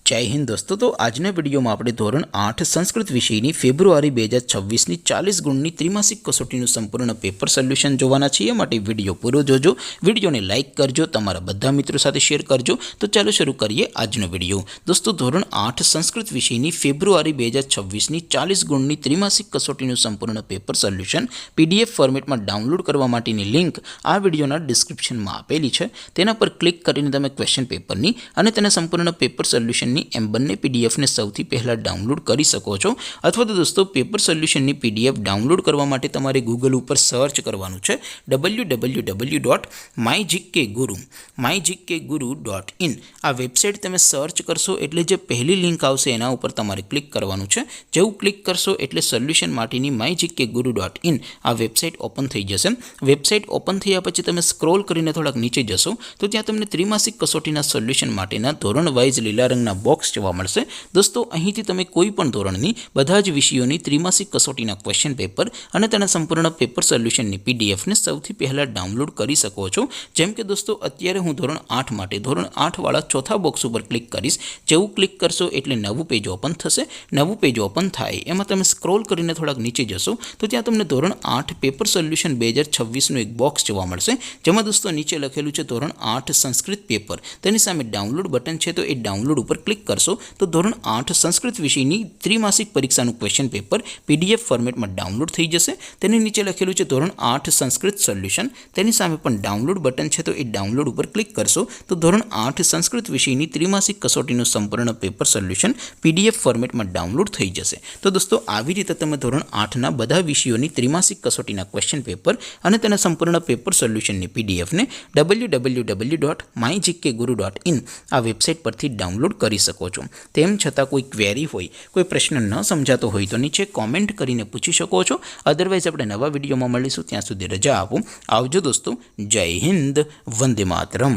जय हिंद दोस्तों। तो આજના વિડીયોમાં આપણે ધોરણ 8 સંસ્કૃત વિષયની ફેબ્રુઆરી 2026ની 40 ગુણની ત્રિમાસિક કસોટીનું સંપૂર્ણ પેપર સોલ્યુશન જોવાના છીએ। માટે વિડીયો પૂરો જોજો, વિડીયોને લાઇક કરજો, તમારા બધા મિત્રો સાથે શેર કરજો। તો ચાલો શરૂ કરીએ આજનો વિડીયો। દોસ્તો ધોરણ 8 સંસ્કૃત વિષયની ફેબ્રુઆરી 2026ની 40 ગુણની ત્રિમાસિક કસોટીનું સંપૂર્ણ પેપર સોલ્યુશન PDF ફોર્મેટમાં ડાઉનલોડ કરવા માટેની લિંક આ વિડીયોના ડિસ્ક્રિપ્શનમાં આપેલી છે। તેના પર ક્લિક કરીને તમે ક્વેશ્ચન પેપરની અને તેના સંપૂર્ણ પેપર સોલ્યુશન एम बने पीडीएफ ने सौथी पहला डाउनलॉड कर सको छो। अथवा तो दोस्तों पेपर सोल्यूशन पीडीएफ डाउनलॉड करवा माटे तमारे गूगल पर सर्च करवानुं छे www.mygkguru.in आ वेबसाइट तमे सर्च करशो एटले जे पहली लिंक आवशे एना उपर तमारे क्लिक करवानुं छे। जेवुं क्लिक करशो एटले सोल्यूशन माटेनी mygkguru.in आ वेबसाइट ओपन थई जशे। वेबसाइट ओपन थया पछी तमे स्क्रॉल करीने थोड़ाक नीचे जशो तो त्यां तमने त्रिमासिक कसोटीना सोल्यूशन माटेना धोरण वाइज लीला रंगना बॉक्स जोवा मळशे। दोस्तों અહીંથી તમે કોઈ પણ ધોરણની બધા જ વિષયોની ત્રિમાસિક કસોટીના ક્વેશ્ચન પેપર અને તેના સંપૂર્ણ પેપર સોલ્યુશનની PDF ને સૌથી પહેલા ડાઉનલોડ કરી શકો છો। જેમ કે દોસ્તો અત્યારે હું ધોરણ 8 માટે ધોરણ 8 વાળા ચોથા બોક્સ ઉપર ક્લિક કરીશ। જેવું ક્લિક કરશો એટલે નવું પેજ ઓપન થશે। નવું પેજ ઓપન થાય એમાં તમે સ્ક્રોલ કરીને થોડાક નીચે જશો તો ત્યાં તમને ધોરણ 8 પેપર સોલ્યુશન 2026 નું એક બોક્સ જોવા મળશે। જેમાં દોસ્તો નીચે લખેલું છે ધોરણ 8 સંસ્કૃત પેપર, તેની સામે ડાઉનલોડ બટન છે તો એ ડાઉનલોડ ઉપર क्लिक करशो तो धोरण 8 संस्कृत विषयनी त्रिमासिक परीक्षाનું क्वेश्चन पेपर PDF फॉर्मेट में डाउनलॉड थई जशे। तेनी नीचे लखेलुं छे धोरण 8 संस्कृत सोल्यूशन, तेनी सामे पण डाउनलॉड बटन छे तो ए डाउनलॉड पर क्लिक करशो तो धोरण 8 संस्कृत विषयनी त्रिमासिक कसोटीનું संपूर्ण पेपर सोल्यूशन PDF फॉर्मेट में डाउनलॉड थई जशे। तो दोस्तों આવી રીતે તમે ધોરણ 8 ના બધા વિષયોની ત્રિમાસિક કસોટીના ક્વેશ્ચન પેપર અને તેના સંપૂર્ણ પેપર સોલ્યુશનની PDF ને www.mygkguru.in આ વેબસાઇટ પરથી ડાઉનલોડ કરી શકો છો। તેમ છતાં કોઈ ક્વેરી હોય, કોઈ પ્રશ્ન ન સમજાતો હોય તો નીચે કોમેન્ટ કરીને પૂછી શકો છો। અધરવાઇઝ આપણે નવા વિડીયોમાં મળીશું, ત્યાં સુધી રજા આપો। આવજો દોસ્તો, જય હિન્દ, વંદે માતરમ।